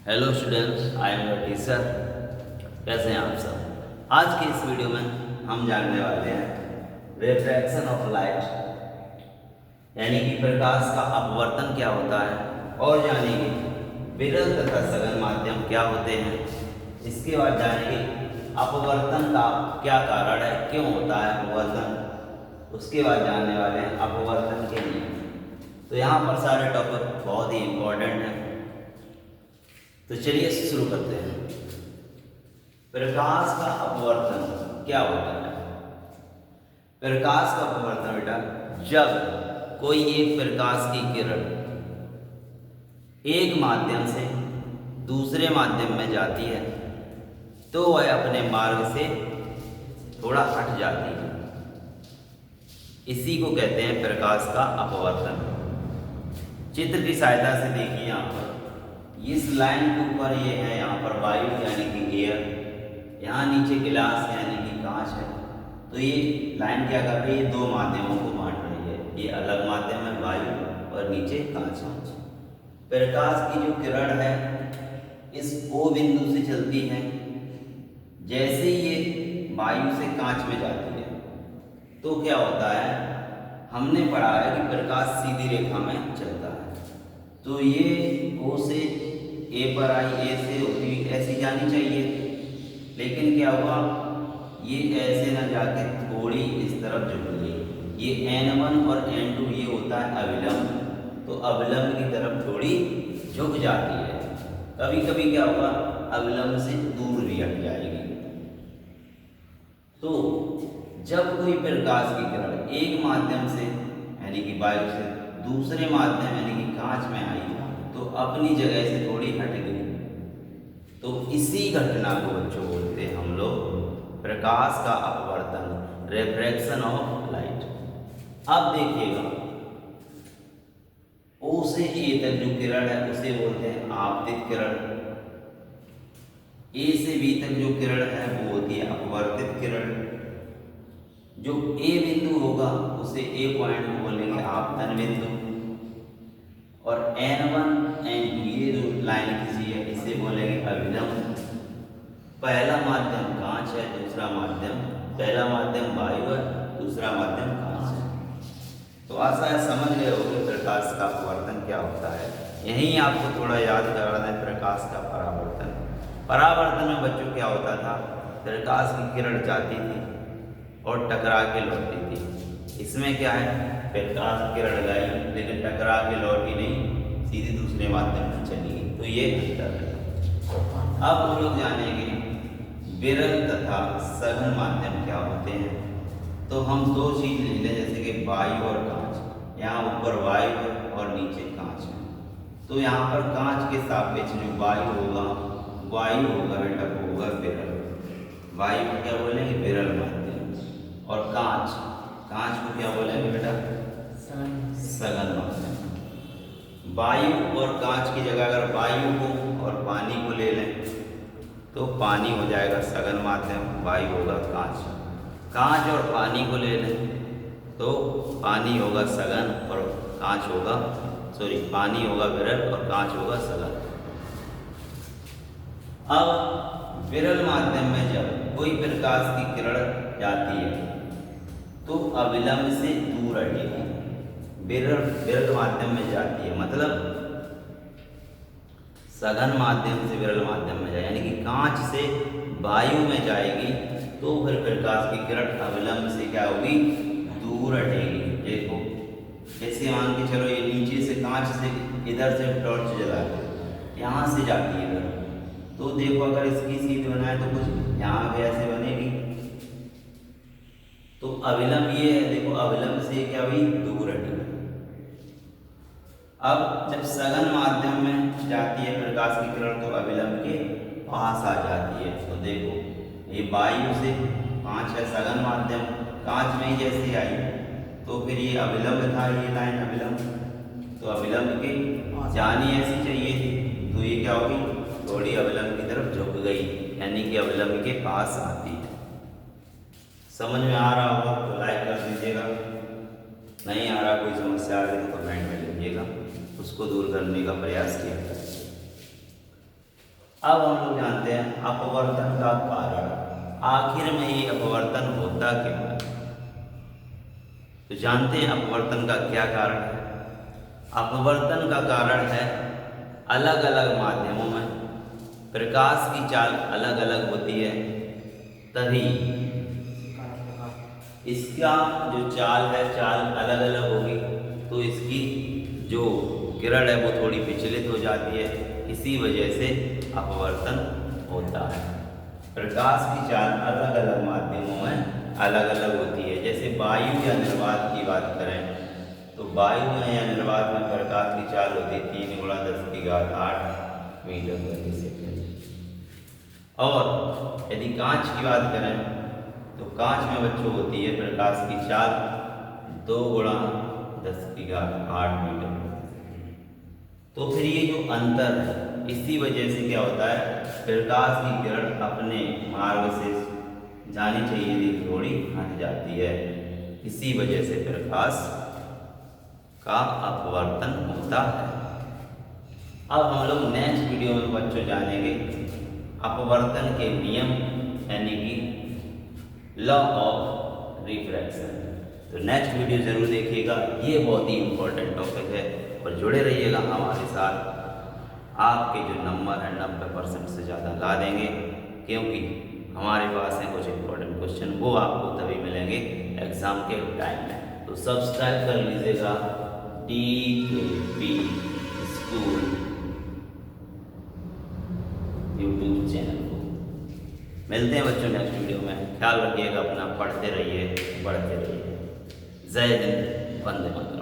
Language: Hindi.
Hello students, I am your teacher. कैसे हैं आप सब? आज की इस वीडियो में हम जानने वाले हैं रिफ्रैक्शन ऑफ लाइट, यानी कि प्रकाश का अपवर्तन क्या होता है, और जानेंगे विरल तथा सघन माध्यम क्या होते हैं। इसके बाद जानेंगे अपवर्तन का क्या कारण है, क्यों होता है अपवर्तन। उसके बाद जानने वाले हैं अपवर्तन के नियम। तो यहाँ पर सारे टॉपिक बहुत ही इम्पोर्टेंट हैं, तो चलिए शुरू करते हैं। प्रकाश का अपवर्तन क्या होता है? प्रकाश का अपवर्तन बेटा, जब कोई एक प्रकाश की किरण एक माध्यम से दूसरे माध्यम में जाती है तो वह अपने मार्ग से थोड़ा हट जाती है। इसी को कहते हैं प्रकाश का अपवर्तन। चित्र की सहायता से देखिए, यहाँ पर इस लाइन के ऊपर ये है, यहाँ पर वायु यानी कि एयर, यहाँ नीचे गिलास यानी कि कांच है। तो ये लाइन क्या कर रही है? दो माध्यमों को बांट रही है। ये अलग माध्यम है वायु, और नीचे कांच। प्रकाश की जो किरण है इस O बिंदु से चलती है। जैसे ये वायु से कांच में जाती है तो क्या होता है, हमने पढ़ा है कि प्रकाश सीधी रेखा में चलता है। तो ये O से ए पर आई, ए से होती ऐसी जानी चाहिए, लेकिन क्या हुआ, ये ऐसे ना जाके थोड़ी इस तरफ झुक गई। ये N1 और N2 ये होता है अविलंब, तो अविलंब की तरफ थोड़ी झुक जाती है। कभी कभी क्या होगा, अविलंब से दूर भी हट जाएगी। तो जब कोई प्रकाश की किरण एक माध्यम से यानी कि वायु से दूसरे माध्यम यानी कि कांच में आई तो अपनी जगह से थोड़ी हट गई, तो इसी घटना को बच्चों बोलते हैं हम लोग प्रकाश का अपवर्तन, रिफ्रैक्शन ऑफ लाइट। अब देखिएगा, O से A तक जो किरण है उसे बोलते हैं आपतित किरण। A से B तक जो किरण है वो होती है अपवर्तित किरण। जो A बिंदु होगा उसे A पॉइंट को बोलेंगे आपतन बिंदु, और N1 N2 ये जो लाइन खींची है इसे बोलेंगे अविलंब। पहला माध्यम कांच है, दूसरा माध्यम, पहला माध्यम वायु है, दूसरा माध्यम कांच है। तो आशा है समझ गए होंगे प्रकाश का अपवर्तन क्या होता है। यहीं आपको थोड़ा याद कराना है प्रकाश का परावर्तन। परावर्तन में बच्चों क्या होता था, प्रकाश की किरण जाती थी और टकरा के लौटती थी। इसमें क्या है, प्रकाश की किरण गई लेकिन टकरा के लौटी नहीं, सीधी दूसरे माध्यम में चली गई। तो ये अंतर है। अब हम लोग जानेंगे विरल तथा सघन माध्यम क्या होते हैं। तो हम दो चीज ले लें, जैसे कि वायु और कांच। यहाँ ऊपर वायु है और नीचे कांच है। तो यहाँ पर कांच के सापेक्ष जो वायु होगा बेटा वो होगा विरल। वायु को क्या बोलेंगे? विरल माध्यम। और कांच को क्या बोलेंगे बेटा? सघन माध्यम। वायु और कांच की जगह अगर वायु को और पानी को ले लें तो पानी हो जाएगा सघन माध्यम, वायु होगा कांच। कांच और पानी को ले लें तो पानी होगा सघन और कांच होगा पानी होगा विरल और कांच होगा सघन। अब विरल माध्यम में जब कोई प्रकाश की किरण जाती है तो अविलंब से दूर हटेगी। विरल माध्यम में जाती है मतलब सघन माध्यम से विरल माध्यम में जाए, यानी कि कांच से वायु में जाएगी तो फिर प्रकाश की किरण अविलंब से क्या होगी? दूर हटेगी। देखो जैसे मान के चलो, ये नीचे से कांच से इधर से टॉर्च जला यहाँ से जाती है इधर, तो देखो अगर इसकी सीध बनाए तो कुछ यहाँ भी ऐसे बनेगी। तो अविलंब ये है, देखो अविलंब से क्या हुई? दूर हटी। अब जब सघन माध्यम में जाती है प्रकाश की किरण तो अविलंब के पास आ जाती है। तो देखो ये वायु से कांच है, सघन माध्यम, कांच में ही जैसे आई तो फिर ये अविलंब था, ये लाइन अविलंब, तो अविलंब के जानी ऐसी चाहिए थी, तो ये क्या होगी? थोड़ी अविलंब की तरफ झुक गई, यानी कि अविलंब के पास आती है। समझ में आ रहा होगा तो लाइक कर दीजिएगा, नहीं आ रहा, कोई समस्या आ रही तो कमेंट में लिखिएगा, उसको दूर करने का प्रयास किया जाए। अब हम लोग जानते हैं अपवर्तन का कारण। आखिर में ये अपवर्तन होता क्यों है? तो जानते हैं अपवर्तन का क्या कारण है। अपवर्तन का कारण है अलग अलग माध्यमों में प्रकाश की चाल अलग अलग होती है, तभी इसका जो चाल है चाल अलग अलग होगी, तो इसकी जो किरण है वो थोड़ी विचलित हो जाती है, इसी वजह से अपवर्तन होता है। प्रकाश की चाल अलग अलग माध्यमों में अलग अलग होती है। जैसे वायु या निर्वात की बात करें तो वायु में या निर्वात में प्रकाश की चाल होती है 3 × 10⁸ मीटर प्रति सेकंड। और यदि कांच की बात करें तो कांच में बच्चों होती है प्रकाश की चाल 2 × 10⁸ मीटर। तो फिर ये जो अंतर है, इसी वजह से क्या होता है, प्रकाश की किरण अपने मार्ग से जानी चाहिए थी थोड़ी हट जाती है, इसी वजह से प्रकाश का अपवर्तन होता है। अब हम लोग नेक्स्ट वीडियो में बच्चों जानेंगे अपवर्तन के नियम, यानी कि लॉ ऑफ रिफ्रैक्शन। तो नेक्स्ट वीडियो जरूर देखिएगा, ये बहुत ही इम्पोर्टेंट टॉपिक है और जुड़े रहिएगा हमारे साथ। आपके जो नंबर है 90% से ज़्यादा ला देंगे, क्योंकि हमारे पास है कुछ इम्पोर्टेंट क्वेश्चन, वो आपको तभी मिलेंगे एग्ज़ाम के टाइम में। तो सब्सक्राइब कर लीजिएगा DKP स्कूल यूट्यूब चैनल को। मिलते हैं बच्चों नेक्स्ट वीडियो में। ख्याल रखिएगा अपना, पढ़ते रहिए, बढ़ते रहिए। जय हिंद, वंदे मातरम।